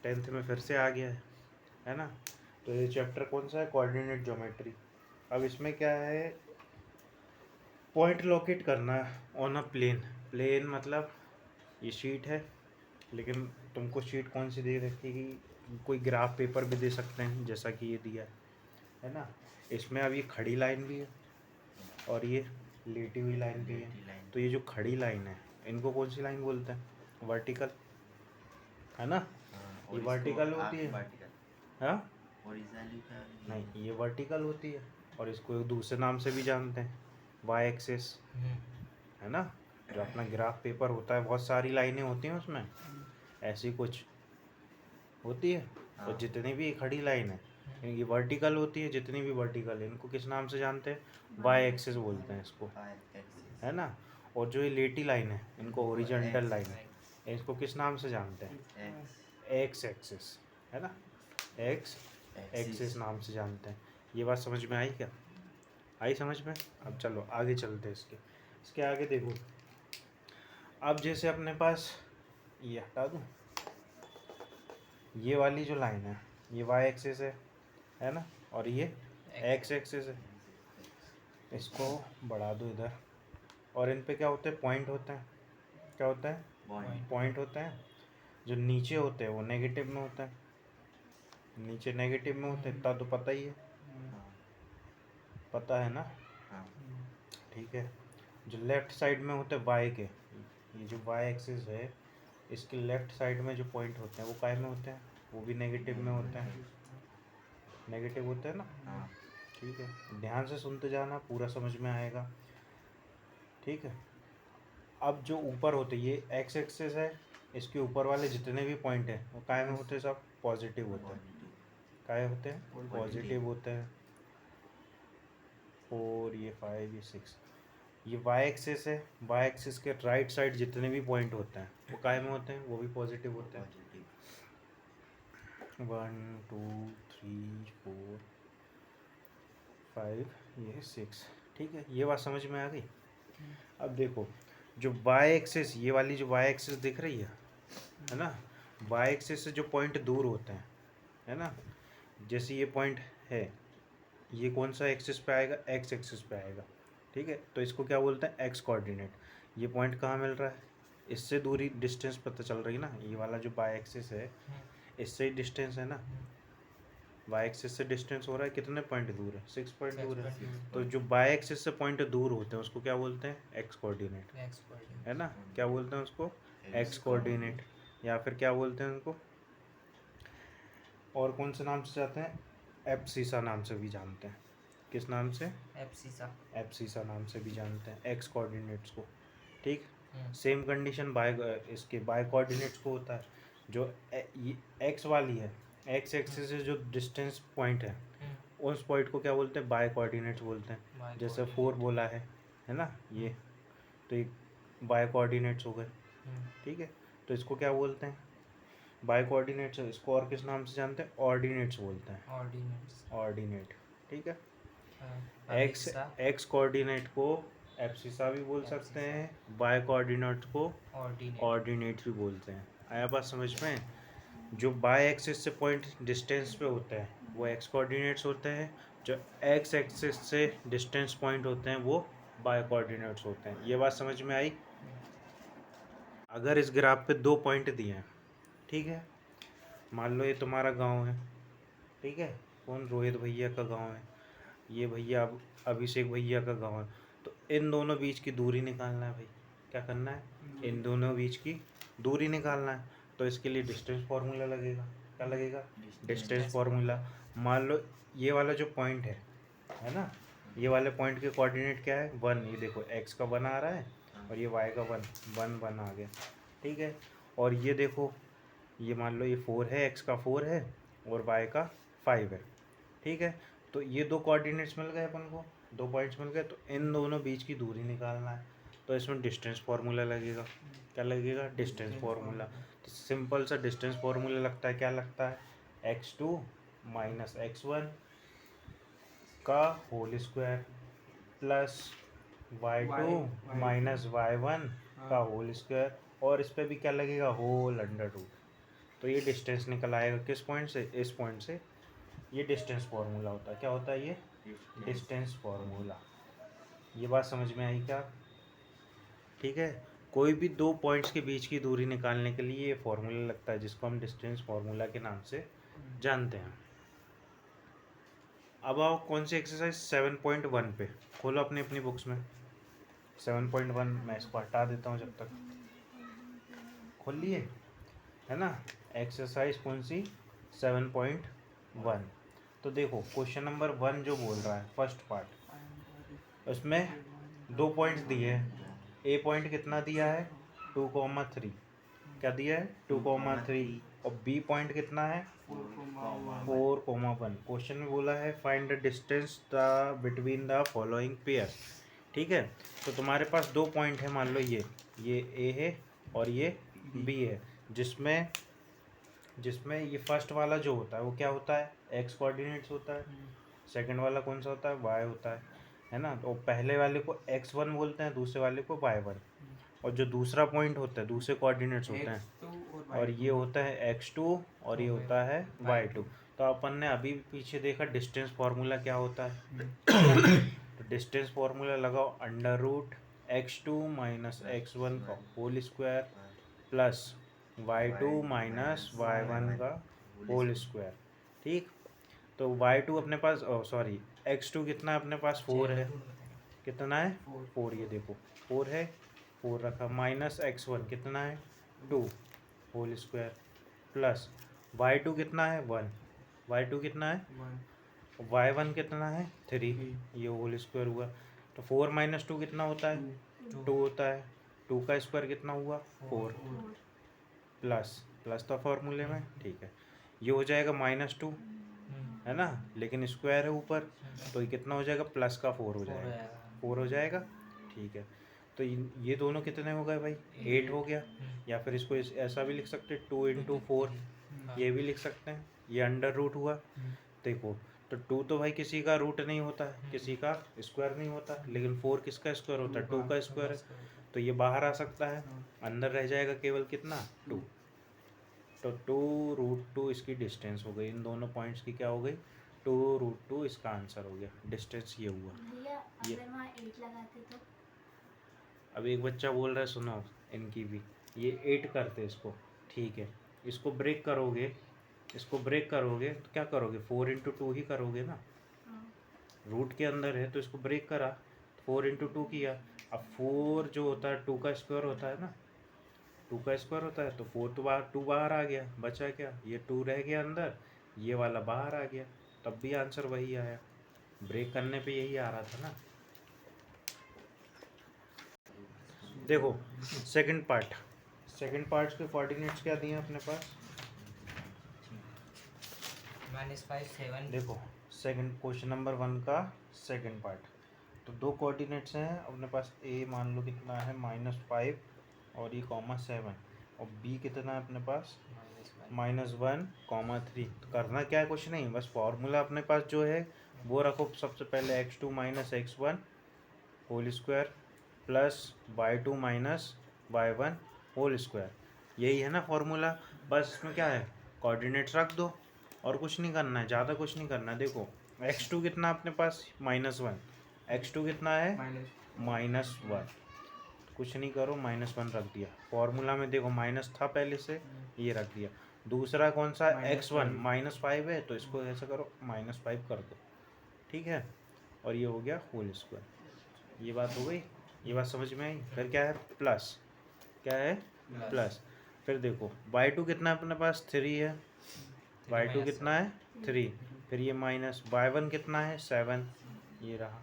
10th में फिर से आ गया है ना। तो ये चैप्टर कौन सा है, कोऑर्डिनेट ज्योमेट्री। अब इसमें क्या है, पॉइंट लोकेट करना ऑन अ प्लेन। प्लेन मतलब ये शीट है, लेकिन तुमको शीट कौन सी दे रखी है, कोई ग्राफ पेपर भी दे सकते हैं जैसा कि ये दिया है ना। इसमें अब ये खड़ी लाइन भी है और ये लेटी हुई लाइन भी है। तो ये जो खड़ी लाइन है इनको कौन सी लाइन बोलते हैं, वर्टिकल, है ना। ये वर्टिकल होती है, हाँ नहीं ये वर्टिकल होती है। और इसको एक दूसरे नाम से भी जानते हैं, वाई एक्सिस, है ना। जो अपना ग्राफ पेपर होता है बहुत सारी लाइनें होती हैं उसमें, ऐसी कुछ होती है। और जितनी भी खड़ी लाइन है ये वर्टिकल होती है, जितनी भी वर्टिकल है इनको किस नाम से जानते हैं, वाई एक्सिस बोलते हैं इसको, है ना। और जो ये लेटी लाइन है इनको हॉरिजॉन्टल लाइन है, इसको किस नाम से जानते हैं, एक्स एक्सिस, है ना, एक्स एक्सिस नाम से जानते हैं। ये बात समझ में आई क्या, आई समझ में। अब चलो आगे चलते हैं इसके आगे देखो। अब जैसे अपने पास ये हटा दूँ, ये वाली जो लाइन है ये वाई एक्सिस है ना, और ये एक्स एक्सिस है। इसको बढ़ा दो इधर, और इन पे क्या होते हैं, पॉइंट होते हैं, क्या होता है, पॉइंट होते हैं। जो नीचे होते हैं वो नेगेटिव में होते हैं, नीचे नेगेटिव में होते हैं, इतना तो पता ही है, पता है ना, ठीक है। जो लेफ्ट साइड में होते हैं वाई के, ये जो वाई एक्सिस है इसके लेफ्ट साइड में जो पॉइंट होते हैं वो काय में होते हैं, वो भी नेगेटिव में होते हैं, नेगेटिव होते हैं ना, ठीक है। ध्यान से सुनते जाना, पूरा समझ में आएगा, ठीक है। अब जो ऊपर होते हैं ये एक्स एक्सिस है, इसके ऊपर वाले जितने भी पॉइंट हैं वो काय में होते हैं, सब पॉजिटिव होते हैं, काय होते हैं, पॉजिटिव होते हैं। 4 ये 5 ये 6, ये वाई एक्सिस है, वाई एक्सिस के राइट साइड जितने भी पॉइंट होते हैं वो काय में होते हैं, वो भी पॉजिटिव होते हैं। 1 2 3 4 5 ये 6, ठीक है। ये बात समझ में आ गई। अब देखो जो वाई एक्सिस, ये वाली जो वाई एक्सिस दिख रही है ना, वाई एक्सिस से जो पॉइंट दूर होते हैं, है ना, जैसे ये पॉइंट है ये कौन सा एक्सिस पे आएगा, एक्स एक्सिस पे आएगा, ठीक है। तो इसको क्या बोलते हैं, एक्स कोऑर्डिनेट। ये पॉइंट कहाँ मिल रहा है, इससे दूरी डिस्टेंस पता चल रही है ना, ये वाला जो बाई एक्सिस है इससे ही डिस्टेंस है ना, बाई एक्सिस से डिस्टेंस हो रहा है, कितने पॉइंट दूर है, 6 पॉइंट दूर है। तो जो बाई एक्सिस से पॉइंट दूर होते हैं उसको क्या बोलते हैं, एक्स कोऑर्डिनेट, है ना। क्या बोलते हैं उसको, एक्स कोऑर्डिनेट, या फिर क्या बोलते हैं उनको, और कौन से नाम से जाते हैं, एब्सिसा नाम से भी जानते हैं। किस नाम से, एब्सिसा नाम से भी जानते हैं एक्स कोऑर्डिनेट्स को, ठीक। सेम कंडीशन बाय इसके बाय कोऑर्डिनेट्स को होता है। जो एक्स वाली है, एक्स एक्सिस से जो डिस्टेंस पॉइंट है उस पॉइंट को क्या बोलते हैं, बाय कोऑर्डिनेट्स बोलते हैं। जैसे 4 बोला है ना ये, तो ये बाय कोऑर्डिनेट्स हो गए, ठीक है। तो इसको क्या बोलते हैं, बाय कोऑर्डिनेट्स। इसको और किस नाम से जानते हैं, ऑर्डिनेट्स बोलते हैं, ऑर्डिनेट, ठीक है। एक्स एक्स कोऑर्डिनेट को एब्सिसा भी बोल सकते हैं, बाय कोऑर्डिनेट को ऑर्डिनेट भी बोलते हैं। आया बात समझ में। जो बाय एक्सिस से पॉइंट डिस्टेंस पे होते हैं वो एक्स कोऑर्डिनेट्स होते हैं, जो एक्स एक्सिस से डिस्टेंस पॉइंट होते हैं वो बाय कोऑर्डिनेट्स होते हैं। ये बात समझ में आई। अगर इस ग्राफ पे 2 पॉइंट दिए हैं, ठीक है, मान लो ये तुम्हारा गांव है, ठीक है, कौन, रोहित भैया का गांव है, ये भैया अभिषेक भैया का गांव है। तो इन दोनों बीच की दूरी निकालना है भाई, क्या करना है, इन दोनों बीच की दूरी निकालना है। तो इसके लिए डिस्टेंस फार्मूला लगेगा, क्या लगेगा, डिस्टेंस फार्मूला। मान लो ये वाला जो पॉइंट है ना, ये वाले पॉइंट के कोऑर्डिनेट क्या है, 1, ये देखो एक्स का 1 आ रहा है और ये वाई का 1 1 1 आ गया, ठीक है। और ये देखो ये मान लो ये 4 है, एक्स का 4 है और वाई का 5 है, ठीक है। तो ये 2 कोऑर्डिनेट्स मिल गए अपन को, 2 पॉइंट्स मिल गए। तो इन दोनों बीच की दूरी निकालना है, तो इसमें डिस्टेंस फार्मूला लगेगा, क्या लगेगा, डिस्टेंस फार्मूला। तो सिंपल सा डिस्टेंस फार्मूला लगता है, क्या लगता है, x2 माइनस x1 का whole square plus y2 minus y1 का होल स्क्वायर, और इस पर भी क्या लगेगा, होल अंडर रूट, तो ये डिस्टेंस निकल आएगा किस पॉइंट से, इस पॉइंट से। ये डिस्टेंस फार्मूला होता है, क्या होता है ये, डिस्टेंस फार्मूला। ये बात समझ में आई क्या? ठीक है, कोई भी दो पॉइंट्स के बीच की दूरी निकालने के लिए ये फॉर्मूला लगता है, जिसको हम डिस्टेंस फार्मूला के नाम से जानते हैं। अब आओ कौन सी एक्सरसाइज 7.1 पे, खोलो अपनी अपनी बुक्स में 7.1। मैं इसको हटा देता हूँ जब तक, खोल लिए है ना। एक्सरसाइज कौन सी, 7.1। तो देखो क्वेश्चन नंबर 1 जो बोल रहा है फर्स्ट पार्ट, उसमें 2 पॉइंट्स दिए हैं। ए पॉइंट कितना दिया है 2,3, क्या दिया है 2,3, और बी पॉइंट कितना है 4,1। क्वेश्चन में बोला है find the distance the between the following pairs. ठीक है, तो तुम्हारे पास 2 पॉइंट है, मान लो ये ए है और ये बी है, जिसमें ये फर्स्ट वाला जो होता है वो क्या होता है, एक्स कोऑर्डिनेट्स होता है। सेकंड वाला कौन सा होता है, वाई होता है ना। तो पहले वाले को x1 बोलते हैं, दूसरे वाले को y1, और जो दूसरा पॉइंट होता है दूसरे कोऑर्डिनेट्स होते हैं, और ये होता है x2 और ये होता है y2। तो अपन ने अभी पीछे देखा डिस्टेंस फार्मूला क्या होता है। तो डिस्टेंस फार्मूला लगाओ, under root x2 minus x1 का whole square plus y2 minus y1 का होल स्क्वायर। ठीक, तो y2 अपने पास सॉरी x2 कितना है अपने पास 4 है, कितना है 4, ये देखो 4 है, 4 रखा, माइनस x1 कितना है 2 होल स्क्वायर प्लस y2 कितना है 1, y2 कितना है y1 कितना है 3, ये होल स्क्वायर हुआ। तो 4 माइनस 2 कितना होता है 2 होता है, 2 का स्क्वायर कितना हुआ 4, प्लस था फॉर्मूले में। ठीक है, ये हो जाएगा -2 है ना, लेकिन स्क्वायर है ऊपर, तो ये कितना हो जाएगा प्लस का 4 हो जाएगा, 4 हो जाएगा। ठीक है, तो ये दोनों कितने हो गए भाई 8 हो गया। या फिर इसको ऐसा भी लिख सकते हैं 2 इंटू 4, ये भी लिख सकते हैं, ये अंडर रूट हुआ। देखो तो 2 तो भाई किसी का रूट नहीं होता है, किसी का स्क्वायर नहीं होता, लेकिन 4 किसका स्क्वायर होता है 2 का स्क्वायर है, तो ये बाहर आ सकता है, अंदर रह जाएगा केवल कितना 2। तो 2√2 इसकी डिस्टेंस हो गई, इन दोनों पॉइंट्स की क्या हो गई 2√2, इसका आंसर हो गया, डिस्टेंस ये हुआ। ये अगर वहाँ 8 लगाते तो अब एक बच्चा बोल रहा है सुनो, इनकी भी ये 8 करते इसको, ठीक है, इसको ब्रेक करोगे, इसको ब्रेक करोगे तो क्या करोगे 4 इंटू 2 ही करोगे ना, रूट के अंदर है तो इसको ब्रेक करा, 4 इंटू 2 किया। अब 4 जो होता है 2 का स्क्वायर होता है ना, 2 का स्क्वायर होता है, तो 4 तो बाहर 2 बाहर आ गया, बचा क्या ये 2 रह गया अंदर, ये वाला बाहर आ गया, तब भी आंसर वही आया, ब्रेक करने पे यही आ रहा था ना। देखो सेकंड पार्ट के कोऑर्डिनेट्स क्या दिए अपने पास, -5 7। देखो सेकंड क्वेश्चन नंबर 1 का सेकंड पार्ट, तो 2 कोऑर्डिनेट्स हैं अपने पास, ए मान लो कितना है -5 और ये (7), और बी कितना है अपने पास -1, 3। तो करना क्या है, कुछ नहीं, बस फॉर्मूला अपने पास जो है वो रखो। सबसे पहले x2 minus x1 whole square plus y2 minus y1 whole square, यही है ना फॉर्मूला। बस इसमें क्या है, कोऑर्डिनेट्स रख दो और कुछ नहीं करना है, ज़्यादा कुछ नहीं करना है। देखो x2 कितना अपने पास -1, x2 कितना है -1, कुछ नहीं करो -1 रख दिया, फॉर्मूला में देखो माइनस था पहले से, ये रख दिया। दूसरा कौन सा x1 -5 है, तो इसको ऐसा करो -5 कर दो, ठीक है, और ये हो गया होल स्क्वायर। ये बात हो गई, ये बात समझ में आई। फिर क्या है प्लस, क्या है प्लस, फिर देखो y2 कितना है अपने पास 3 है, y2 कितना है 3, फिर ये माइनस y1 कितना है 7, ये रहा,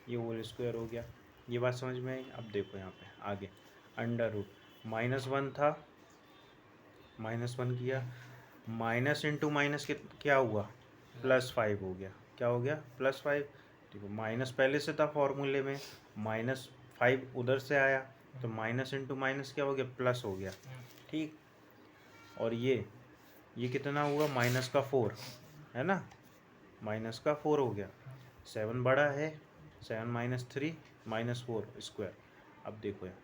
ये होल स्क्वायर हो गया। ये बात समझ में आई। अब देखो यहाँ पे आगे अंडर रूट -1 था, -1 किया, माइनस इंटू माइनस क्या हुआ +5 हो गया, क्या हो गया +5। देखो माइनस पहले से था फॉर्मूले में, -5 उधर से आया, तो माइनस इंटू माइनस क्या हो गया प्लस हो गया, ठीक। और ये कितना हुआ -4 है ना, -4 हो गया, 7 बड़ा है, 7 माइनस 3 -4 स्क्वायर। अब देखो यार,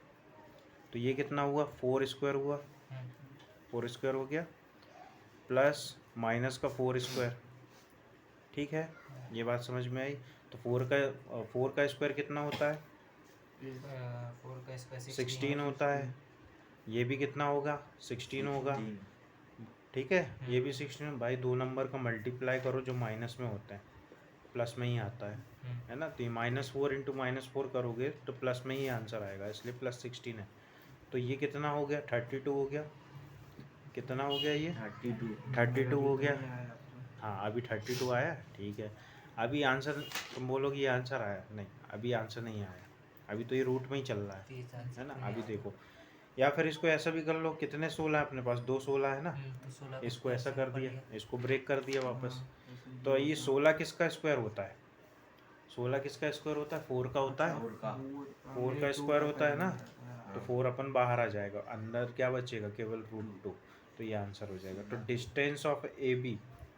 तो ये कितना हुआ 4 स्क्वायर हुआ, 4 स्क्वायर हो गया, प्लस माइनस का 4 स्क्वायर। ठीक है, ये बात समझ में आई। तो 4 का स्क्वायर कितना होता है? 4 का स्क्वायर 16 होता है। ये भी कितना होगा? 16 होगा। ठीक है, ये भी 16। भाई 2 नंबर का मल्टीप्लाई करो जो माइनस में होते हैं, प्लस में ही आता है ना। तो ये -4 इंटू -4 करोगे तो प्लस में ही आंसर आएगा, इसलिए +16 है। तो ये कितना हो गया? 32 हो गया। कितना हो गया ये? 32 हो गया। हाँ, अभी 32 आया। ठीक है, अभी आंसर तुम बोलोगे ये आंसर आया, नहीं अभी आंसर नहीं आया, अभी तो ये रूट में ही चल रहा है ना। अभी देखो, या फिर इसको ऐसा भी कर लो, कितने 16 है अपने पास? 2 16 है ना। तो इसको ऐसा कर दिया, इसको ब्रेक कर दिया वापस। तो ये 16 किसका स्क्वायर होता है? 16 किसका स्क्वायर होता है? 4 का होता है। 4 का स्क्वायर होता है ना। तो 4 अपन बाहर आ जाएगा, अंदर क्या बचेगा? केवल √2। तो ये आंसर हो जाएगा। तो डिस्टेंस ऑफ ए बी,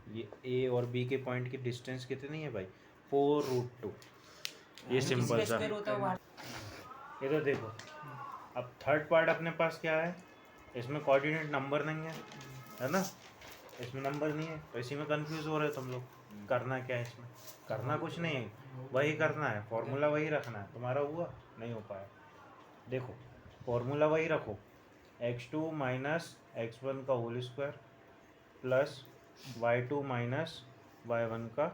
ये ए और बी के पॉइंट की डिस्टेंस कितनी है भाई? 4√2। ये सिंपल सा। इधर देखो, अब थर्ड पार्ट अपने पास क्या है? इसमें कोऑर्डिनेट नंबर नहीं है ना। इसमें नंबर नहीं है, तो इसी में कंफ्यूज हो रहे हो तुम लोग। करना क्या है इसमें? करना कुछ नहीं है, वही करना है, फॉर्मूला वही रखना है। तुम्हारा हुआ नहीं हो पाया। देखो, फॉर्मूला वही रखो, x2 माइनस x1 का whole square plus y2 minus y1 का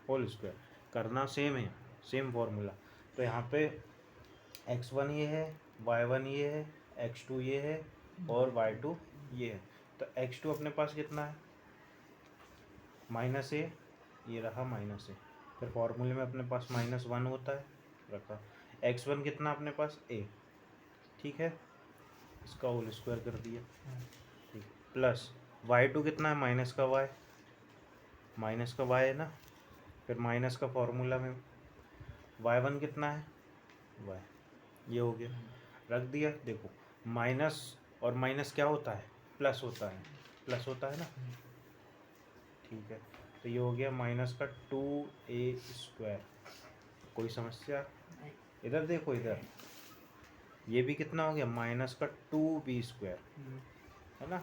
होल स्क्वायर। करना सेम है, सेम फॉर्मूला। तो यहाँ पे x1 ये है, y1 ये है, x2 ये है और y2 ये है। तो x2 अपने पास कितना है? -a, ये रहा -a। फिर फॉर्मूले में अपने पास -1 होता है, रखा। x1 कितना अपने पास? a। ठीक है, इसका होल स्क्वायर कर दिया। ठीक, प्लस y2 कितना है? माइनस का y है ना। फिर माइनस का फॉर्मूला में y1 कितना है? y। ये हो गया, रख दिया। देखो, माइनस और माइनस क्या होता है? प्लस होता है, प्लस होता है ना। ठीक है, तो ये हो गया माइनस का 2a²। कोई समस्या? इधर देखो, इधर ये भी कितना हो गया? माइनस का 2b² है ना।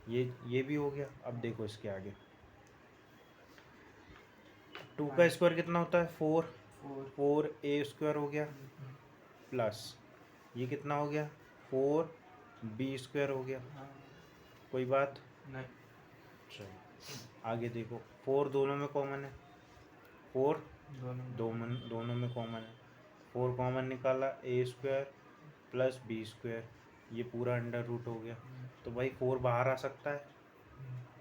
ये भी हो गया। अब देखो इसके आगे, 2 का स्क्वायर कितना होता है? 4a² हो गया, प्लस ये कितना हो गया? 4b² हो गया। कोई बात नहीं। चलो आगे देखो, 4 दोनों में कॉमन है, 4 दोनों में कॉमन है। 4 कॉमन निकाला, a² प्लस b², ये पूरा अंडर रूट हो गया। तो भाई 4 बाहर आ सकता है?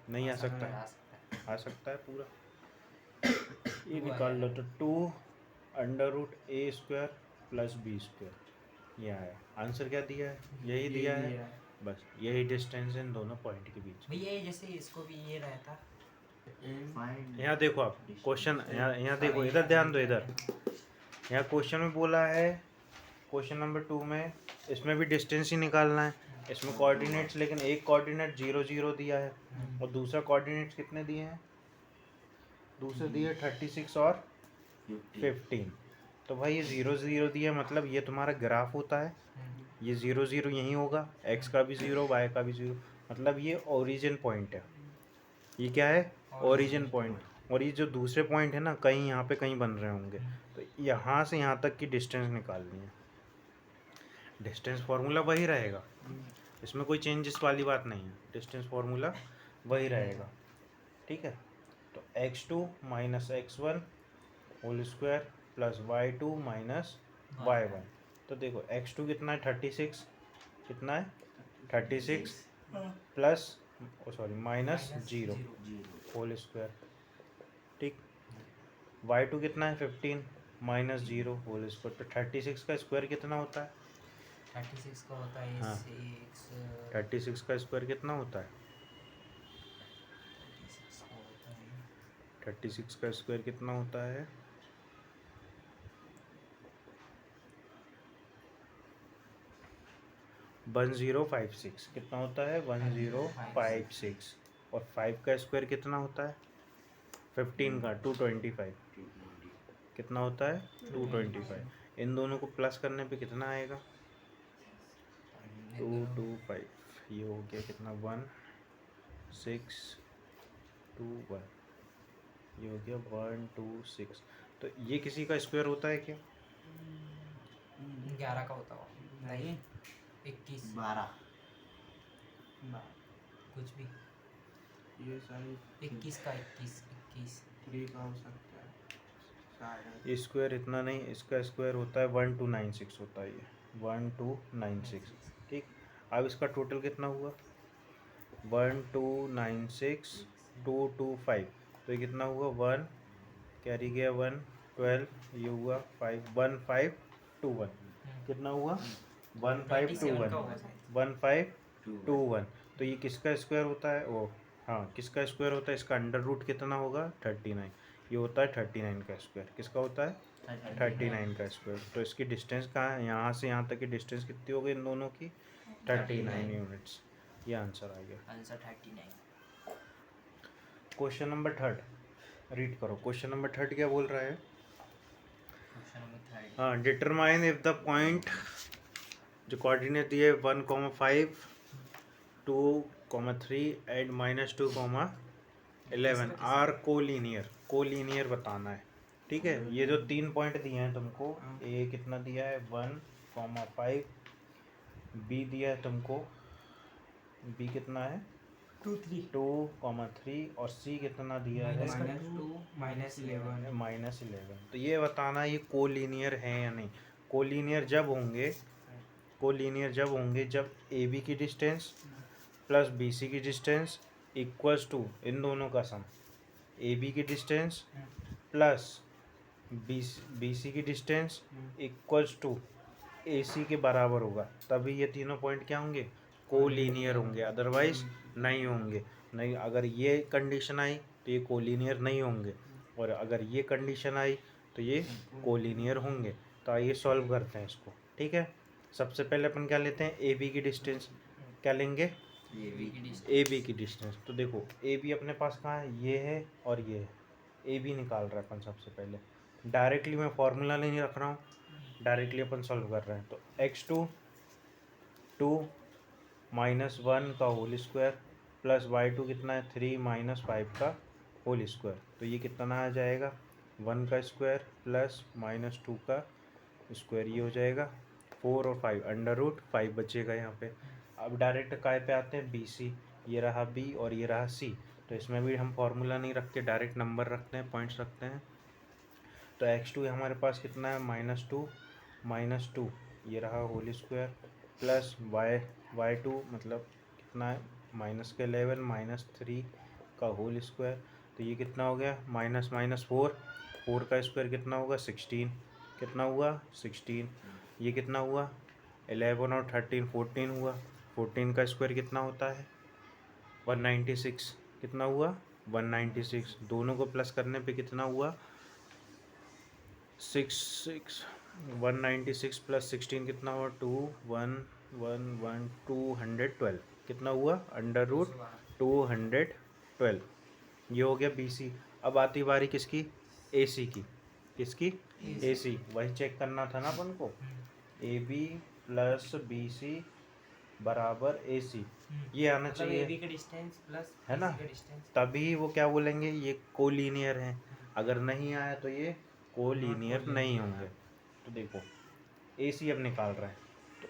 नहीं आ सकता है? आ सकता है पूरा। ये निकाल लो, तो 2 √a² प्लस b², ये आया। आंसर क्या दिया है? यही दिया है। बस यही डिस्टेंस है इन दोनों पॉइंट के बीच। भैया जैसे इसको भी ये रहता। यहाँ देखो, आप क्वेश्चन यहाँ देखो, इधर ध्यान दो। इधर यहाँ क्वेश्चन में बोला है, क्वेश्चन नंबर 2 में, इसमें भी डिस्टेंस ही निकालना है। इसमें कोऑर्डिनेट्स, लेकिन एक कोऑर्डिनेट 0 0 दिया है और दूसरा कोऑर्डिनेट्स कितने दिए हैं? दूसरे दिए 36 और 15। तो भाई ये 0 0 दिया, मतलब ये तुम्हारा ग्राफ होता है। ये 0 0 यहीं होगा, x का भी 0, y का भी 0, मतलब ये ओरिजिन पॉइंट है। ये क्या है? Origin point. और ये जो दूसरे पॉइंट है ना, कहीं यहाँ पे कहीं बन रहे होंगे। तो यहाँ से यहाँ तक की डिस्टेंस निकालनी है। डिस्टेंस फार्मूला वही रहेगा, इसमें कोई चेंजेस वाली बात नहीं है। डिस्टेंस फार्मूला वही रहेगा। ठीक है, तो x2 minus x1 whole square plus y2 minus y1। तो देखो, x2 कितना है? 36। कितना है? 36 प्लस माइनस 0 होल स्क्वायर। ठीक, y2 कितना है? 15 माइनस 0 होल स्क्वायर। तो 36 का स्क्वायर कितना होता है? 36 का होता है। हाँ, 36 का स्क्वायर कितना होता है? 36 का स्क्वायर कितना होता है? 1056। कितना होता है? 1056। और 5 का स्क्वायर कितना होता है? 15 का 225। कितना होता है? 225। इन दोनों को प्लस करने पे कितना आएगा? 225। ये हो गया कितना? 1 6 2 1, ये हो गया 1 2 6। तो ये किसी का स्क्वायर होता है क्या? 11 का होता होगा। नहीं 21 12 कुछ भी ये सारी 21 का 21 3 का हो सकता है शायद। ये स्क्वायर इतना नहीं, इसका स्क्वायर होता है 1296 होता है, ये 1296। ठीक, अब इसका टोटल कितना हुआ? 1296 225, तो ये कितना हुआ? 1 कैरी गया 1 12, ये हुआ 5 1521, कितना हुआ? 1521 1521। तो ये किसका स्क्वायर होता है? ओ हाँ, किसका स्क्वायर होता है? इसका अंडर रूट कितना होगा? 39। ये होता है 39 का स्क्वायर। किसका होता है? 39 का स्क्वायर। तो इसकी डिस्टेंस कहाँ है? यहाँ से यहाँ तक की डिस्टेंस कितनी हो गई इन दोनों की? 39 यूनिट्स। ये आंसर आ गया। आंसर 39। क्वेश्चन नंबर 3 रीड करो। क्वेश्चन नंबर 3 क्या बोल रहा है? क्वेश्चन नंबर 3 हाँ, डिटरमाइन इफ द पॉइंट, जो कोऑर्डिनेट दिए 1,5 2,3 एंड -2, 11 आर कोलिनियर। कोलिनियर बताना है, ठीक है। ये जो 3 पॉइंट दिए हैं तुमको, ए कितना दिया है 1,5, बी दिया है तुमको, बी कितना है 2,3 और सी कितना दिया है -11। तो ये बताना ये कोलिनियर है या नहीं। कोलिनियर जब होंगे, कोलिनियर जब होंगे जब ए बी की डिस्टेंस प्लस बी सी की डिस्टेंस इक्वल्स टू इन दोनों का सम, ए बी की डिस्टेंस प्लस बी सी की डिस्टेंस इक्वल्स टू ए सी के बराबर होगा, तभी ये तीनों पॉइंट क्या होंगे? कोलिनियर होंगे, अदरवाइज नहीं होंगे। नहीं, अगर ये कंडीशन आई तो ये कोलिनियर नहीं होंगे, और अगर ये कंडीशन आई तो ये कोलिनियर होंगे। तो आइए सॉल्व करते हैं इसको, ठीक है। सबसे पहले अपन क्या लेते हैं? ए बी की डिस्टेंस। क्या लेंगे? ए बी की डिस्टेंस। तो देखो ए बी अपने पास कहाँ है? ये है और ये है। ए बी निकाल रहे हैं अपन सबसे पहले। डायरेक्टली मैं फॉर्मूला नहीं रख रहा हूँ, डायरेक्टली अपन सॉल्व कर रहे हैं। तो x2 2 -1 का होल स्क्वायर प्लस y2 कितना है 3 -5 का होल स्क्वायर। तो ये कितना आ जाएगा? 1 का स्क्वायर प्लस -2 का स्क्वायर, ये हो जाएगा 4 और 5 अंडर रूट 5 बचेगा यहाँ पे। अब डायरेक्ट काय पे आते हैं? B C. ये रहा बी और ये रहा सी। तो इसमें भी हम फॉर्मूला नहीं रखते, डायरेक्ट नंबर रखते हैं, पॉइंट्स रखते हैं। तो x2 हमारे पास कितना है? -2 ये रहा होल स्क्वायर प्लस y2 मतलब कितना है? -11 -3 का होल स्क्वायर। तो ये कितना हो गया? -4 4 का स्क्वायर कितना होगा? 16। कितना हुआ? 16। ये कितना हुआ? 11 और 13 14 हुआ। 14 का स्क्वायर कितना होता है? 196। कितना हुआ? 196। दोनों को प्लस करने पे कितना हुआ? 196 प्लस 16 कितना हुआ? 212। कितना हुआ? Under root 212। ये हो गया बी सी। अब आती बारी किसकी? ए सी की। किसकी? ए सी। वही चेक करना था ना अपन को, A B plus B C बराबर ए सी, ये आना चाहिए, AB का डिस्टेंस प्लस है ना? BC का डिस्टेंस। तभी वो क्या बोलेंगे? ये कोलिनियर है। अगर नहीं आया तो ये कोलिनियर नहीं होंगे। तो देखो ए सी अब निकाल रहे हैं, तो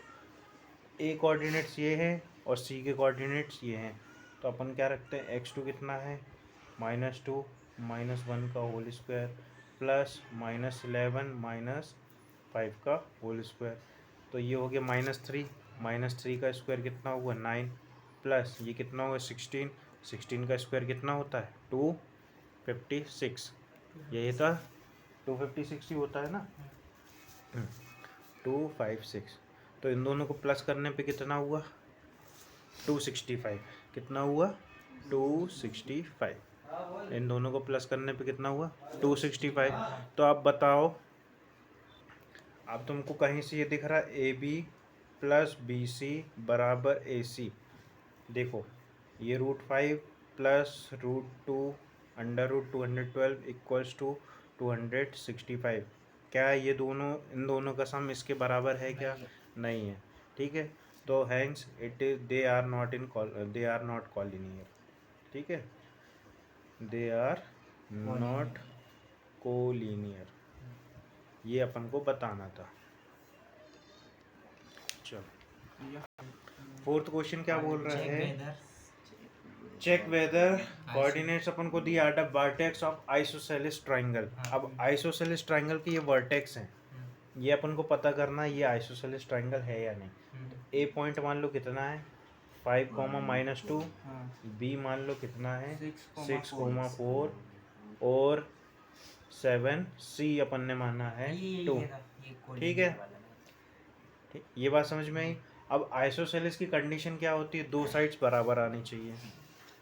ए कोऑर्डिनेट्स ये है और सी के कोऑर्डिनेट्स ये हैं। तो अपन क्या रखते हैं? x2 कितना है? -2 -1 का होल स्क्वायर प्लस -11 -5 का होल स्क्वायर। तो ये हो गया -3 का स्क्वायर कितना हुआ? 9 प्लस ये कितना हुआ? 16 का स्क्वायर कितना होता है? 256। यही था 256 ही होता है ना। 256। तो इन दोनों को प्लस करने पे कितना हुआ? 265। कितना हुआ? 265। इन दोनों को प्लस करने पे कितना हुआ? 265। तो आप बताओ, अब तुमको कहीं से ये दिख रहा है A B plus B C बराबर ए सी। देखो ये √5 plus √2 under root 212 equals two 265। क्या ये दोनों, इन दोनों का सम इसके बराबर है क्या? नहीं है, ठीक है। तो hence it is they are not collinear. ठीक है, दे आर नॉट कोलिनियर, ये अपन को बताना था। चलो या फोर्थ क्वेश्चन क्या बोल रहा चेक है, वेदर चेक वेदर कोऑर्डिनेट्स अपन को दिया the vertex of isosceles triangle. हाँ। अब आइसोसेलेस ट्रायंगल के ये वर्टेक्स हैं, ये अपन को पता करना है ये आइसोसेलेस ट्रायंगल है या नहीं। ए पॉइंट मान लो कितना है 5, -2, हाँ बी मान लो कितना है 6, 6, 4 और 7, सी अपन ने माना है 2। ठीक है, ठीक, ये बात समझ में आई। अब आइसोसेलेस की कंडीशन क्या होती है, दो साइड्स बराबर आनी चाहिए,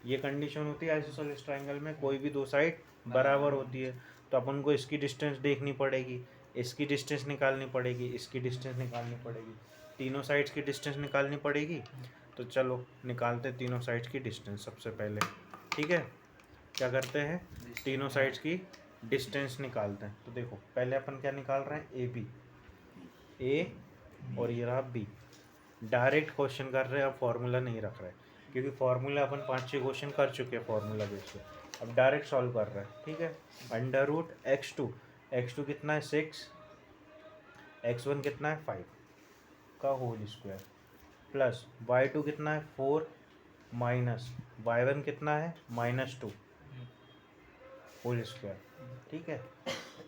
ये कंडीशन होती है आइसोसेलेस ट्रायंगल में, कोई भी दो साइड बराबर होती है। तो अपन को इसकी डिस्टेंस देखनी पड़ेगी, इसकी डिस्टेंस निकालनी पड़ेगी, इसकी डिस्टेंस निकालनी पड़ेगी, तीनों साइड्स की डिस्टेंस निकालनी पड़ेगी। तो चलो निकालते तीनों साइड्स की डिस्टेंस सबसे पहले। ठीक है, क्या करते हैं, तीनों साइड्स की डिस्टेंस निकालते हैं। तो देखो पहले अपन क्या निकाल रहे हैं, ए बी, ए और ये रहा बी। डायरेक्ट क्वेश्चन कर रहे हैं, अब फॉर्मूला नहीं रख रहे, क्योंकि फॉर्मूला अपन 5-6 क्वेश्चन कर चुके हैं फॉर्मूला बेस पे। अब डायरेक्ट सॉल्व कर रहे हैं। ठीक है, √x2, x2 कितना है 6, x1 कितना है 5 का होल स्क्वायर, प्लस y2 कितना है 4 माइनस y1 कितना है -2 होल स्क्वायर। ठीक है,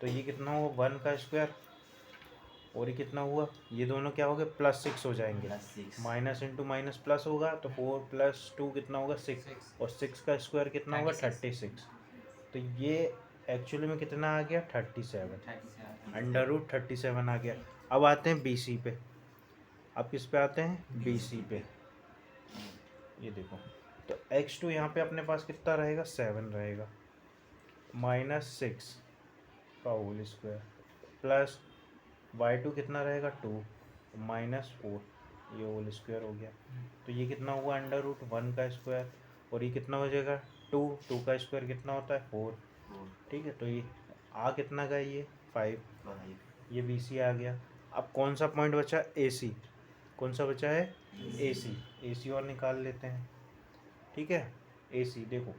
तो ये कितना हुआ 1 का स्क्वायर, और ये कितना हुआ, ये दोनों क्या हो गए +6 हो जाएंगे, माइनस इंटू माइनस प्लस होगा, तो 4 + 2 कितना होगा 6, और 6 का स्क्वायर कितना होगा 36। तो ये एक्चुअली में कितना आ गया 37, √37 आ गया। अब आते हैं BC पे, अब किस पे आते हैं BC पे। ये देखो, तो x2 यहाँ पे अपने पास कितना रहेगा 7 रहेगा, -6 का होल स्क्वायर, प्लस y2 कितना रहेगा 2 -4, ये होल स्क्वायर हो गया। तो ये कितना हुआ √1 का स्क्वायर, और ये कितना हो जाएगा 2 का स्क्वायर कितना होता है 4। ठीक है, तो ये आ कितना गया ये 5, ये BC आ गया। अब कौन सा पॉइंट बचा, AC, कौन सा बचा है AC और निकाल लेते हैं। ठीक है, AC देखो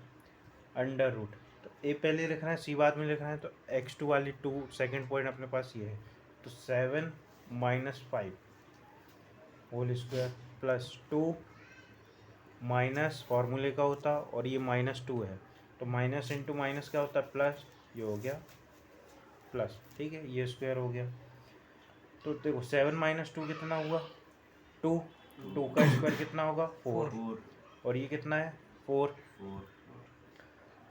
√ तो ए पहले लिखना है, सी बाद में लिखना है, तो x2 वाली 2 सेकेंड पॉइंट अपने पास ये है, तो 7 - 5 होल स्क्वायर प्लस 2 माइनस फॉर्मूले का होता, और ये -2 है, तो माइनस इंटू माइनस क्या होता है प्लस, ये हो गया प्लस। ठीक है, ये स्क्वायर हो गया। तो देखो 7 - 2 कितना हुआ 2, 2 का स्क्वायर कितना होगा 4, और ये कितना है 4,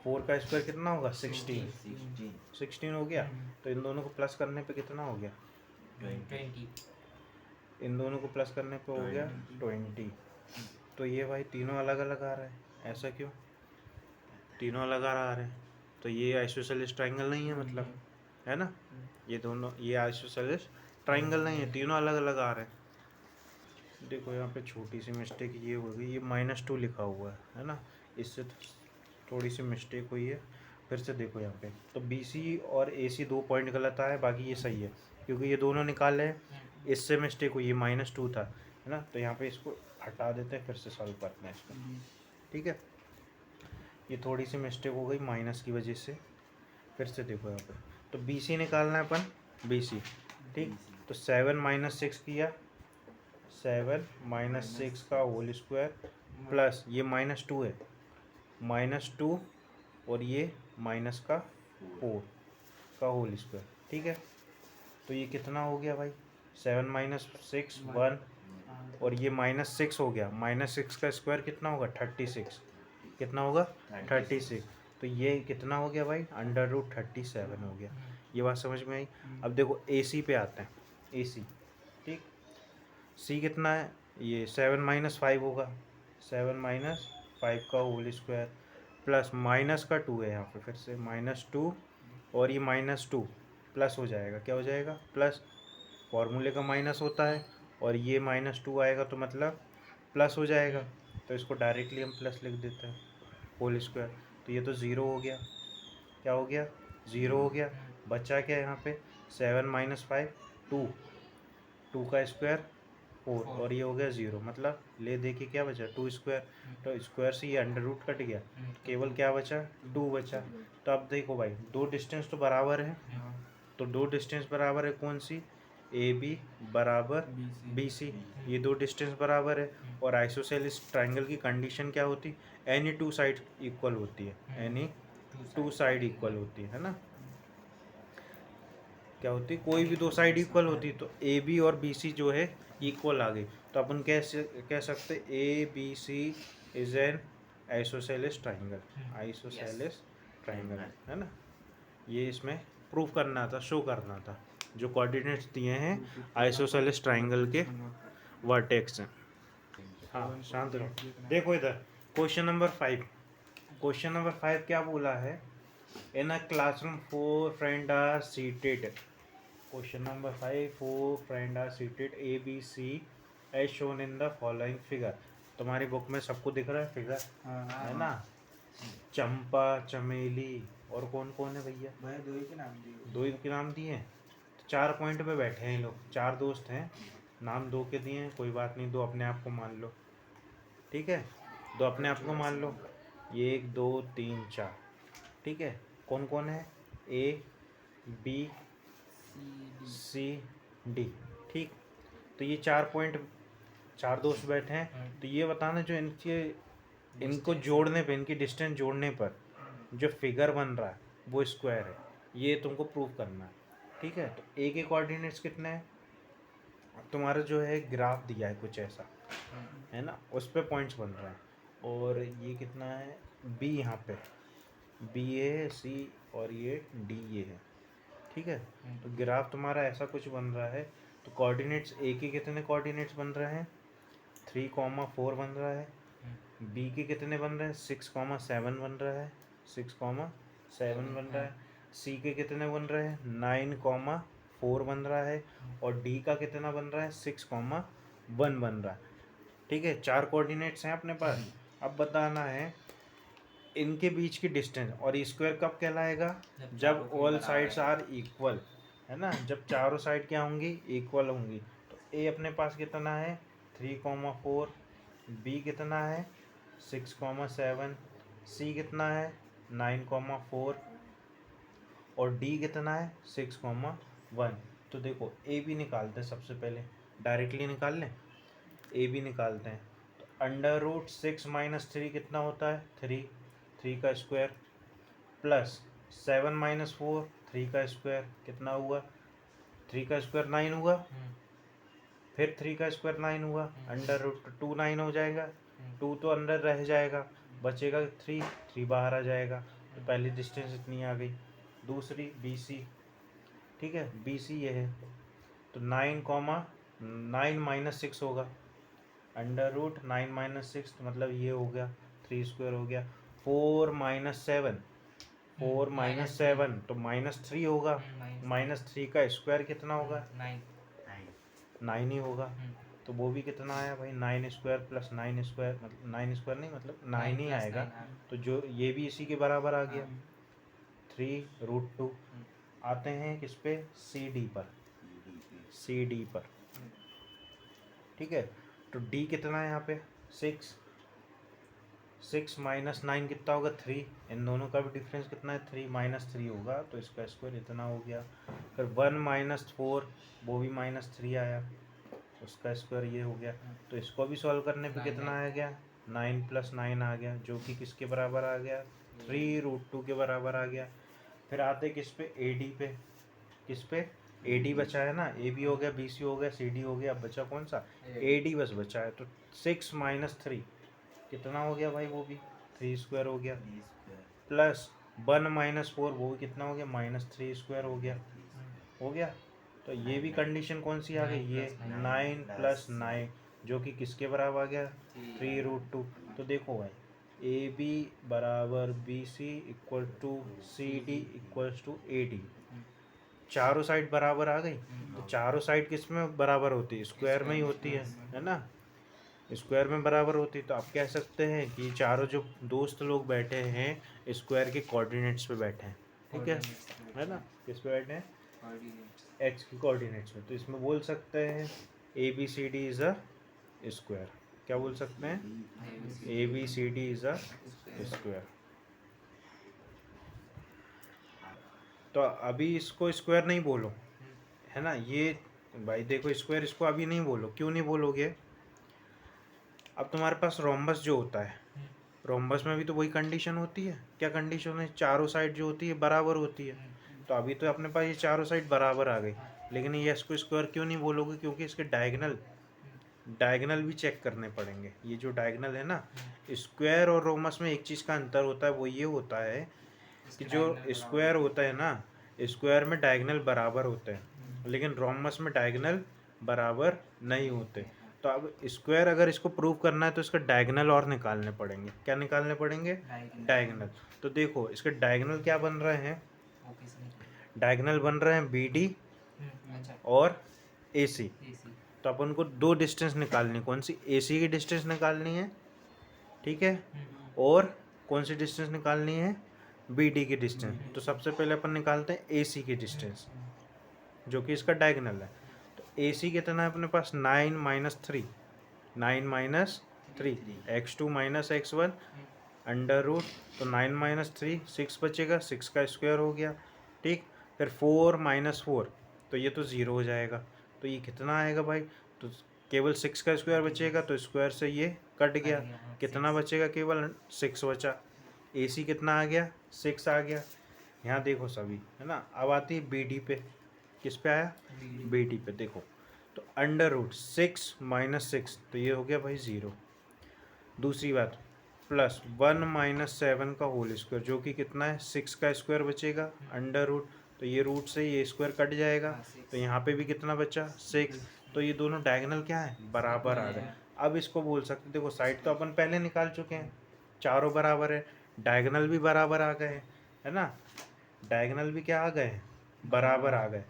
4 का स्क्वायर कितना होगा 16 हो गया। तो इन दोनों को प्लस करने पे कितना हो गया 20, इन दोनों को प्लस करने पे हो गया 20। तो ये भाई तीनों अलग अलग आ रहे हैं, ऐसा क्यों, तीनों अलग आ रहे हैं, तो ये आइसोसेलेस ट्रायंगल नहीं है मतलब, है ना, ये दोनों ये आइसोसेलेस ट्रायंगल नहीं है, तीनों अलग अलग आ रहे हैं। देखो यहाँ पे छोटी सी मिस्टेक ये हो गई, ये -2 लिखा हुआ है ना, इससे थोड़ी सी मिस्टेक हुई है। फिर से देखो यहाँ पे, तो BC और AC 2 पॉइंट गलत आए, बाकी ये सही है, क्योंकि ये दोनों निकाले हैं, इससे मिस्टेक हुई, ये -2 था, है ना, तो यहाँ पे इसको हटा देते हैं, फिर से सॉल्व करते हैं इसको। ठीक है, ये थोड़ी सी मिस्टेक हो गई माइनस की वजह से। फिर से देखो यहाँ पे, तो BC निकालना है अपन, BC। ठीक, तो 7 - 6 किया, 7 - 6 का होल स्क्वायर, प्लस ये -2 है, -2 और ये माइनस का 4 का होल स्क्वायर। ठीक है, तो ये कितना हो गया भाई 7 - 6 1, और ये -6 हो गया, -6 का स्क्वायर कितना होगा 36, कितना होगा 36। तो ये कितना हो गया भाई √37 हो गया। ये बात समझ में आई। अब देखो AC पे आते हैं, AC। ठीक, C कितना है, ये 7 - 5 होगा, 7 - 5 का होल स्क्वायर, प्लस माइनस का 2 है यहाँ पे, फिर से -2, और ये -2 प्लस हो जाएगा, क्या हो जाएगा प्लस, फॉर्मूले का माइनस होता है, और ये -2 आएगा तो मतलब प्लस हो जाएगा, तो इसको डायरेक्टली हम प्लस लिख देते हैं होल स्क्वायर। तो ये तो 0 हो गया, क्या हो गया 0 हो गया। बचा क्या यहाँ पे 7 - 5 2, 2 का स्क्वायर 4 और ये हो गया 0, मतलब ले दे के क्या बचा 2 स्क्वायर, तो स्क्वायर से ये अंडर रूट कट गया, केवल क्या बचा 2 बचा। तो अब देखो भाई दो डिस्टेंस तो बराबर है, तो दो डिस्टेंस बराबर है कौन सी, ए बी बराबर बी सी, ये दो डिस्टेंस बराबर है। और आइसोसेलेस ट्राइंगल की कंडीशन क्या होती, एनी टू साइड इक्वल होती है, एनी टू साइड इक्वल होती है ना, क्या होती है, कोई भी दो साइड इक्वल होती है। तो ए बी और बी सी जो है इक्वल आ गई, तो अपन कैसे कह सकते A B C is an isosceles triangle, isosceles triangle है ना। ये इसमें प्रूफ करना था, शो करना था, जो कोऑर्डिनेट्स दिए हैं आइसोसेलेस ट्राइंगल के वर्टेक्स हैं। हाँ शांत रहो, देखो इधर क्वेश्चन नंबर 5, क्वेश्चन नंबर 5 क्या बोला है, in a classroom 4 friend are seated, question number 5 4 friend are seated A B C as shown in the following figure. तुम्हारी बुक में सबको दिख रहा है फिगर, है ना, चंपा चमेली और कौन कौन है भैया, भाई दो ही के नाम दिए, दो ही के नाम दिए हैं। तो 4 पॉइंट पे बैठे हैं लोग, 4 दोस्त हैं, नाम 2 के दिए हैं, कोई बात नहीं, 2 अपने आप को मान लो, ठीक है, 2 अपने आप को मान लो, ये 1 2 3 4, ठीक है। कौन कौन है, ए बी सी डी, ठीक। तो ये 4 पॉइंट, 4 दोस्त बैठे हैं, तो ये बताना जो इनके, इनको जोड़ने पे, इनकी डिस्टेंस जोड़ने पर जो फिगर बन रहा है वो स्क्वायर है, ये तुमको प्रूव करना है, ठीक है। तो ए के कोऑर्डिनेट्स कितने हैं, तुम्हारा जो है ग्राफ दिया है कुछ ऐसा, है ना, उस पे पॉइंट्स बन रहे हैं, और ये कितना है बी, यहाँ पे बी ए सी और ये डी ये है, ठीक है। तो ग्राफ तुम्हारा ऐसा कुछ बन रहा है, तो कोऑर्डिनेट्स ए के कितने कोऑर्डिनेट्स बन रहे हैं 3,4 बन रहा है, बी के कितने बन रहे हैं 6,7 बन रहा है, 6,7 बन रहा है, सी के कितने बन रहे हैं 9,4 बन रहा है, और डी का कितना बन रहा है 6,1 बन रहा है, ठीक है। 4 कोऑर्डिनेट्स हैं अपने पास। अब बताना है इनके बीच की डिस्टेंस, और स्क्वायर कब कहलाएगा, जब ऑल साइड्स आर इक्वल, है ना, जब चारों साइड क्या होंगी इक्वल होंगी। तो ए अपने पास कितना है 3,4, बी कितना है 6,7, सी कितना है 9,4 और डी कितना है 6,1। तो देखो ए बी निकालते हैं सबसे पहले, डायरेक्टली निकाल लें, ए बी निकालते हैं। तो अंडर रूट 6 - 3 कितना होता है 3, 3 का स्क्वायर, प्लस 7 - 4 3 का स्क्वायर कितना हुआ, 3 का स्क्वायर 9 हुआ, फिर 3 का स्क्वायर 9 हुआ, अंडर रूट 2 9 हो जाएगा, 2 तो अंदर रह जाएगा, बचेगा 3, 3 बाहर आ जाएगा। तो पहली डिस्टेंस इतनी आ गई। दूसरी बी सी, ठीक है, बी सी ये है, तो 9 - 6 होगा, अंडर रूट 9 - 6 तो मतलब ये हो गया 3 स्क्वायर हो गया, 4 - 7, 4 - 7 तो -3 होगा, -3 का स्क्वायर कितना होगा 9 ही होगा, तो वो भी कितना आया भाई 9 स्क्वायर प्लस 9 स्क्वायर, मतलब 9 स्क्वायर नहीं मतलब 9 ही आएगा, तो जो ये भी इसी के बराबर आ गया 3√2। आते हैं किस पे सी डी पर, सी डी पर, ठीक है। तो डी कितना है यहाँ पे 6, 6 - 9 कितना होगा 3, इन दोनों का भी डिफरेंस कितना है 3 - 3 होगा, तो इसका स्क्वायर इतना हो गया। फिर 1 - 4 वो भी -3 आया, उसका स्क्वायर ये हो गया। तो इसको भी सॉल्व करने पे कितना आ गया 9 + 9 आ गया, जो कि किसके बराबर आ गया 3√2 के बराबर आ गया। फिर आते किस पे ए डी पे, किस पे ए डी बचा है ना, ए बी हो गया, बी सी हो गया, सी डी हो गया, अब बचा कौन सा ए डी बस बचा है। तो 6 - 3 कितना हो गया भाई, वो भी 3 स्क्वायर हो गया, प्लस 1 - 4 वो भी कितना हो गया -3 स्क्वायर हो गया, हो गया। तो ये भी कंडीशन कौन सी आ गई, ये 9 + 9 जो कि किसके बराबर आ गया 3√2। तो देखो भाई ए बी बराबर B C equal to C D equal to A D, चारों साइड बराबर आ गई। तो चारों साइड किस में बराबर होती है, स्क्वायर में ही होती है ना, स्क्वायर में बराबर होती है। तो आप कह सकते हैं कि चारों जो दोस्त लोग बैठे हैं स्क्वायर के कोऑर्डिनेट्स पे बैठे हैं, ठीक है ना, किस पे बैठे हैं एक्स के कोऑर्डिनेट्स में। तो इसमें बोल सकते हैं ABCD इज अ स्क्वायर। क्या बोल सकते हैं? ABCD is a square. तो अभी इसको स्क्वायर नहीं बोलो, है ना, ये भाई देखो स्क्वायर इसको अभी नहीं बोलो। क्यों नहीं बोलोगे? अब तुम्हारे पास रोम्बस जो होता है, रोम्बस में भी तो वही कंडीशन होती है। क्या कंडीशन है? चारों साइड जो होती है बराबर होती है। तो अभी तो अपने पास ये चारों साइड बराबर आ गई, लेकिन ये इसको स्क्वायर क्यों नहीं बोलोगे? क्योंकि इसके डायगनल भी चेक करने पड़ेंगे। ये जो डायगनल है ना, स्क्वायर और रोमस में एक चीज़ का अंतर होता है, वो ये होता है कि जो स्क्वायर होता है ना, स्क्वायर में डायगनल बराबर होते हैं, लेकिन रोमस में डायगनल बराबर नहीं होते। तो अब स्क्वायर अगर इसको प्रूव करना है तो इसका डायगनल और निकालने पड़ेंगे। क्या निकालने पड़ेंगे? डायगनल। तो देखो इसके डायगनल क्या बन रहे हैं? डायगनल बन रहे हैं BD और AC। तो अपन को दो डिस्टेंस निकालनी है। कौन सी? AC की डिस्टेंस निकालनी है, ठीक है, और कौन सी डिस्टेंस निकालनी है? BD की डिस्टेंस। तो सबसे पहले अपन निकालते हैं AC की डिस्टेंस, जो कि इसका डायगनल है। तो AC कितना है अपने पास? 9 minus 3, 9 minus 3, x2 minus x1 under root. तो 9 माइनस 3 6 बचेगा, 6 का स्क्वायर हो गया, ठीक। फिर 4 माइनस 4, तो ये तो 0 हो जाएगा। तो ये कितना आएगा भाई? तो केवल 6 का स्क्वायर बचेगा, तो स्क्वायर से ये कट गया। कितना बचेगा? केवल 6 बचा। AC कितना आ गया? 6 आ गया। यहाँ देखो सभी, है ना। अब आती है BD पे। किस पे आया? BD पे। देखो तो अंडर रूट 6 माइनस 6, तो ये हो गया भाई 0। दूसरी बात, प्लस 1 माइनस 7 का होल स्क्वायर, जो कि कितना है? 6 का स्क्वायर बचेगा अंडर रूट। तो ये रूट से ये स्क्वायर कट जाएगा, तो यहाँ पे भी कितना बचा? 6। तो ये दोनों डायगोनल क्या है? बराबर आ गए। अब इसको बोल सकते, देखो साइड तो अपन पहले निकाल चुके हैं, चारों बराबर है, डायगोनल भी बराबर आ गए, है ना। डायगोनल भी क्या आ गए? बराबर आ गए।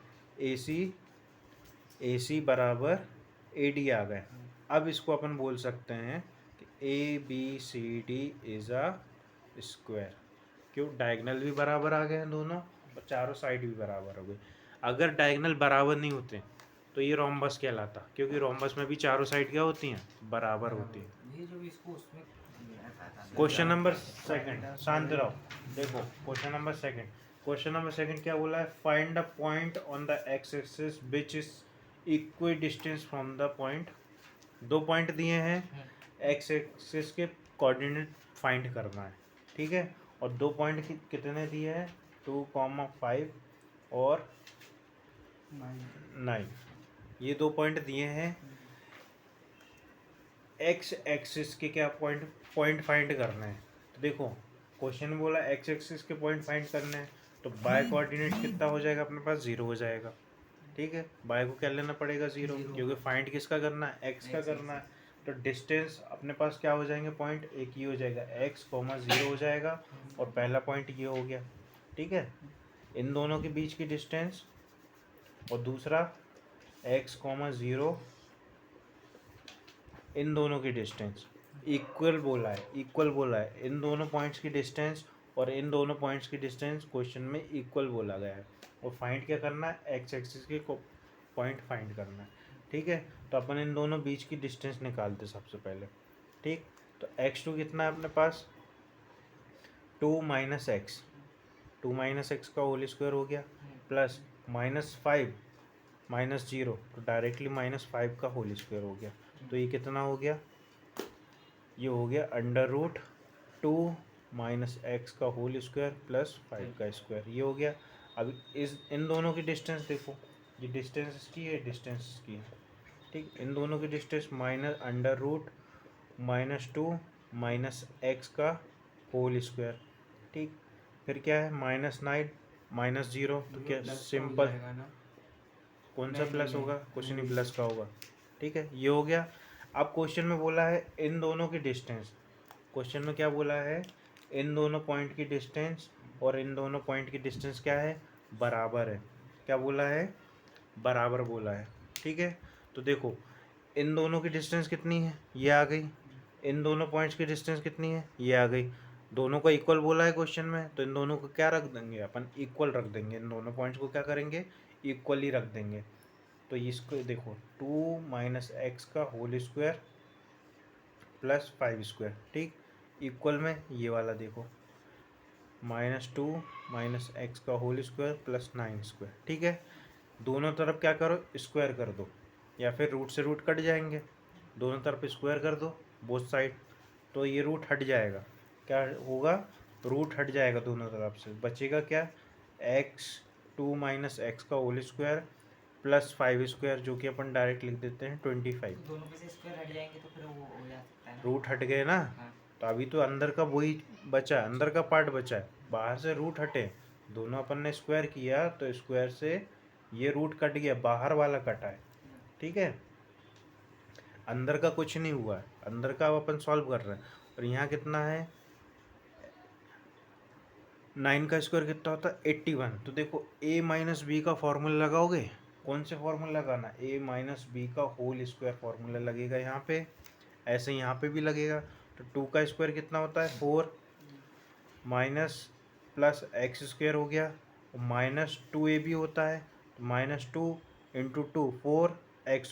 AC बराबर AD आ गए। अब इसको अपन बोल सकते हैं कि ABCD इज अ स्क्वायर। क्यों? डायगोनल भी बराबर आ गए हैं दोनों, और चारों साइड भी बराबर हो गई। अगर डायगोनल बराबर नहीं होते तो ये रोम्बस कहलाता, क्योंकि रोम्बस में भी चारों साइड क्या होती हैं? बराबर होती हैं। ये जो इसको उसमें क्वेश्चन नंबर सेकंड, शांत रहो। देखो क्वेश्चन नंबर सेकंड, क्या बोला है? Find the point on the x axis which is equi distance from the point. दो पॉइंट दिए हैं, एक्स एक्सिस के कोऑर्डिनेट फाइंड करना है, ठीक है। और दो पॉइंट कितने दिए हैं? 2,5 और 9। ये दो पॉइंट दिए हैं। एक्स एक्सिस के क्या पॉइंट फाइंड करना है। तो देखो क्वेश्चन में बोला एक्स एक्सिस के पॉइंट फाइंड करने हैं, तो बाय कोऑर्डिनेट कितना हो जाएगा अपने पास? 0 हो जाएगा, ठीक है। बाय को क्या लेना पड़ेगा? 0, क्योंकि फाइंड किसका करना है? एक्स का करना है। तो डिस्टेंस अपने पास क्या हो जाएंगे? पॉइंट एक ही हो जाएगा, x, 0 हो जाएगा, और पहला पॉइंट ये हो गया, ठीक है। इन दोनों के बीच की डिस्टेंस, और दूसरा x, 0, इन दोनों की डिस्टेंस इक्वल बोला है। इन दोनों पॉइंट्स की डिस्टेंस और इन दोनों पॉइंट्स की डिस्टेंस क्वेश्चन में इक्वल बोला गया है। और फाइंड क्या करना है? एक्स एक्सिस के पॉइंट फाइंड करना है, ठीक है। तो अपन इन दोनों बीच की डिस्टेंस निकालते सबसे पहले, ठीक। तो x2 कितना है अपने पास? 2 माइनस एक्स, 2 माइनस एक्स का होल स्क्वायर हो गया, प्लस -5 माइनस 0, तो डायरेक्टली -5 का होल स्क्वायर हो गया। तो ये कितना हो गया? ये हो गया अंडर रूट 2 माइनस एक्स का होल स्क्वायर प्लस 5 का स्क्वायर, ये हो गया। अब इन दोनों की डिस्टेंस देखो, ये डिस्टेंस इसकी है, डिस्टेंस इसकी है, ठीक। इन दोनों की distance minus under root -2 minus x का होल स्क्वायर, ठीक। फिर क्या है? -9 माइनस 0, तो क्या सिंपल, कौन सा प्लस होगा? कुछ नहीं, प्लस का होगा, ठीक है। ये हो गया। अब क्वेश्चन में बोला है इन दोनों की डिस्टेंस। क्वेश्चन में क्या बोला है? इन दोनों पॉइंट की डिस्टेंस और इन दोनों पॉइंट की डिस्टेंस क्या है? बराबर है। क्या बोला है? बराबर बोला है, ठीक है। तो देखो इन दोनों की डिस्टेंस कितनी है? ये आ गई। इन दोनों पॉइंट्स की डिस्टेंस कितनी है? ये आ गई। दोनों का इक्वल बोला है क्वेश्चन में, तो इन दोनों को क्या रख देंगे अपन? इक्वल रख देंगे। इन दोनों पॉइंट्स को क्या करेंगे? इक्वली रख देंगे। तो इसको देखो 2 माइनस एक्स का होल स्क्वायर प्लस 5 स्क्वायर, ठीक, इक्वल में ये वाला देखो -2 माइनस एक्स का होल स्क्वायर प्लस 9 स्क्वायर, ठीक है। दोनों तरफ क्या करो, स्क्वायर कर दो, या फिर रूट से रूट कट जाएंगे, दोनों तरफ स्क्वायर कर दो बोथ साइड, तो ये रूट हट जाएगा, क्या होगा, रूट हट जाएगा दोनों तरफ से, बचेगा क्या, x2 माइनस एक्स का होल स्क्वायर प्लस 5 स्क्वायर, जो कि अपन डायरेक्ट लिख देते हैं 25। तो दोनों में से स्क्वायर हट जाएंगे तो फिर वो हो जा सकता है ना। रूट हट गए ना, हाँ। तो अभी तो अंदर का वही बचा है, अंदर का पार्ट बचा है, बाहर से रूट हटे, दोनों अपन ने स्क्वायर किया तो स्क्वायर से ये रूट कट गया, बाहर वाला कटा है, ठीक है। अंदर का कुछ नहीं हुआ है, अंदर का अब अपन सॉल्व कर रहे हैं। और यहाँ कितना है, 9 का स्क्वायर कितना होता है 81। तो देखो a माइनस बी का फॉर्मूला लगाओगे, कौन से फॉर्मूला लगाना, a माइनस बी का होल स्क्वायर फॉर्मूला लगेगा यहाँ पे, ऐसे यहाँ पे भी लगेगा। तो 2 का स्क्वायर कितना होता है 4 माइनस प्लस एक्स स्क्वायर हो गया, -2a भी होता है, -2 × 2 4 x